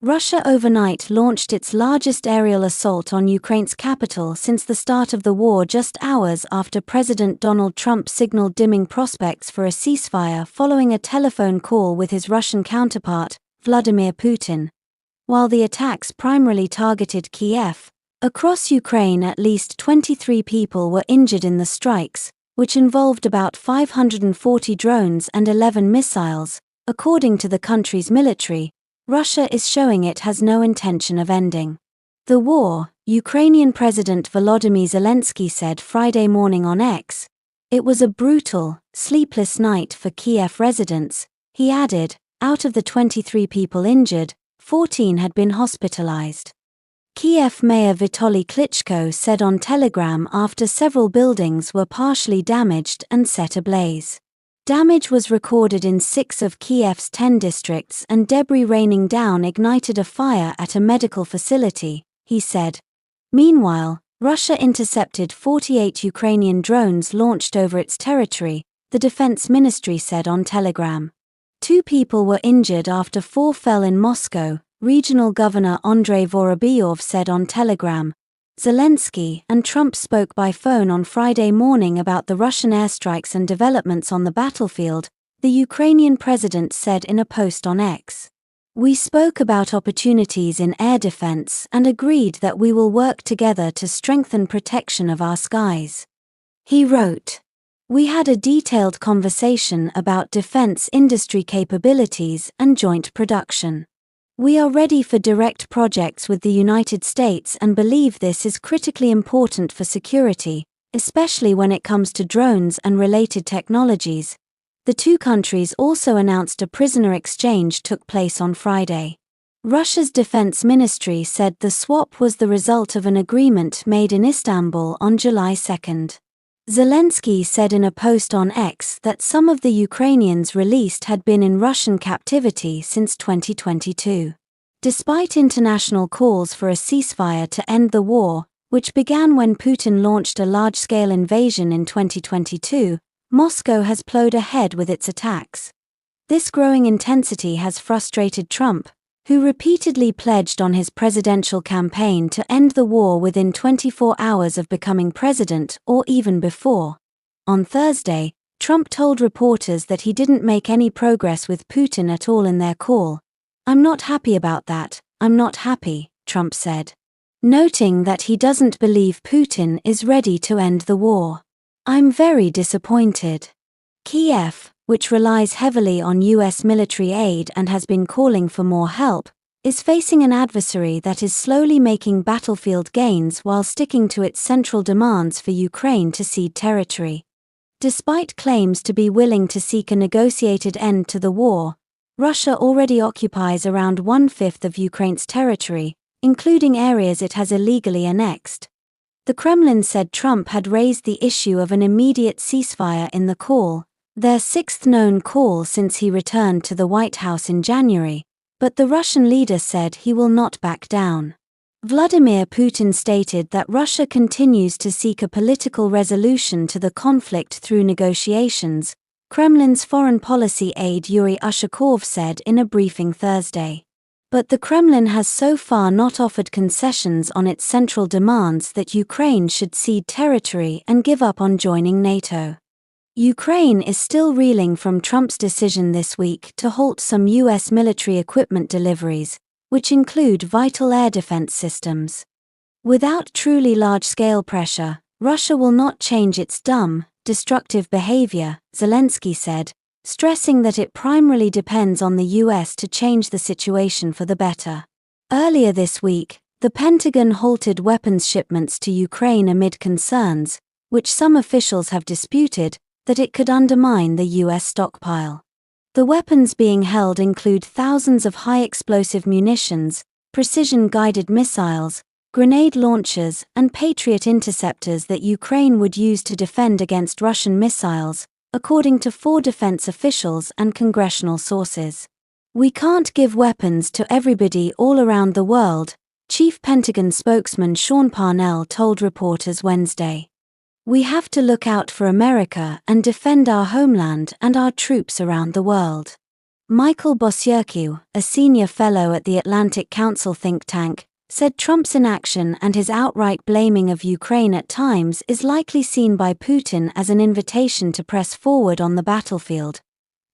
Russia overnight launched its largest aerial assault on Ukraine's capital since the start of the war, just hours after President Donald Trump signaled dimming prospects for a ceasefire following a telephone call with his Russian counterpart, Vladimir Putin. While the attacks primarily targeted Kyiv, across Ukraine at least 23 people were injured in the strikes, which involved about 540 drones and 11 missiles, according to the country's military. Russia is showing it has no intention of ending the war, Ukrainian President Volodymyr Zelensky said Friday morning on X. It was a brutal, sleepless night for Kyiv residents, he added. Out of the 23 people injured, 14 had been hospitalized. Kyiv Mayor Vitaly Klitschko said on Telegram after several buildings were partially damaged and set ablaze. Damage was recorded in 6 of Kyiv's 10 districts and debris raining down ignited a fire at a medical facility, he said. Meanwhile, Russia intercepted 48 Ukrainian drones launched over its territory, the defense ministry said on Telegram. 2 people were injured after 4 fell in Moscow, regional governor Andrei Vorobyov said on Telegram. Zelensky and Trump spoke by phone on Friday morning about the Russian airstrikes and developments on the battlefield, the Ukrainian president said in a post on X. We spoke about opportunities in air defense and agreed that we will work together to strengthen protection of our skies. He wrote. We had a detailed conversation about defense industry capabilities and joint production. We are ready for direct projects with the United States and believe this is critically important for security, especially when it comes to drones and related technologies. The 2 countries also announced a prisoner exchange took place on Friday. Russia's defense ministry said the swap was the result of an agreement made in Istanbul on July 2. Zelensky said in a post on X that some of the Ukrainians released had been in Russian captivity since 2022. Despite international calls for a ceasefire to end the war, which began when Putin launched a large-scale invasion in 2022, Moscow has plowed ahead with its attacks. This growing intensity has frustrated Trump, who repeatedly pledged on his presidential campaign to end the war within 24 hours of becoming president or even before. On Thursday, Trump told reporters that he didn't make any progress with Putin at all in their call. I'm not happy about that, I'm not happy, Trump said. Noting that he doesn't believe Putin is ready to end the war. I'm very disappointed. Kyiv, which relies heavily on U.S. military aid and has been calling for more help, is facing an adversary that is slowly making battlefield gains while sticking to its central demands for Ukraine to cede territory. Despite claims to be willing to seek a negotiated end to the war, Russia already occupies around 1/5 of Ukraine's territory, including areas it has illegally annexed. The Kremlin said Trump had raised the issue of an immediate ceasefire in the call, their 6th known call since he returned to the White House in January, but the Russian leader said he will not back down. Vladimir Putin stated that Russia continues to seek a political resolution to the conflict through negotiations, Kremlin's foreign policy aide Yuri Ushakov said in a briefing Thursday. But the Kremlin has so far not offered concessions on its central demands that Ukraine should cede territory and give up on joining NATO. Ukraine is still reeling from Trump's decision this week to halt some U.S. military equipment deliveries, which include vital air defense systems. Without truly large-scale pressure, Russia will not change its dumb, destructive behavior, Zelensky said, stressing that it primarily depends on the U.S. to change the situation for the better. Earlier this week, the Pentagon halted weapons shipments to Ukraine amid concerns, which some officials have disputed, that it could undermine the U.S. stockpile. The weapons being held include thousands of high-explosive munitions, precision-guided missiles, grenade launchers, and Patriot interceptors that Ukraine would use to defend against Russian missiles, according to 4 defense officials and congressional sources. We can't give weapons to everybody all around the world, Chief Pentagon spokesman Sean Parnell told reporters Wednesday. We have to look out for America and defend our homeland and our troops around the world. Michael Bosierkiw, a senior fellow at the Atlantic Council think tank, said Trump's inaction and his outright blaming of Ukraine at times is likely seen by Putin as an invitation to press forward on the battlefield.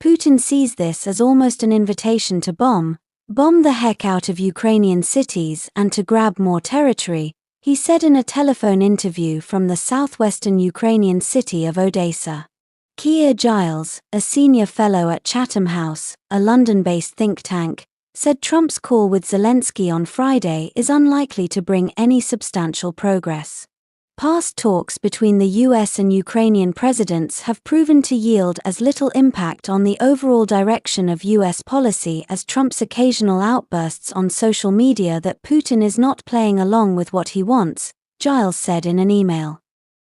Putin sees this as almost an invitation to bomb the heck out of Ukrainian cities and to grab more territory, he said in a telephone interview from the southwestern Ukrainian city of Odessa. Keir Giles, a senior fellow at Chatham House, a London-based think tank, said Trump's call with Zelensky on Friday is unlikely to bring any substantial progress. Past talks between the US and Ukrainian presidents have proven to yield as little impact on the overall direction of US policy as Trump's occasional outbursts on social media that Putin is not playing along with what he wants, Giles said in an email.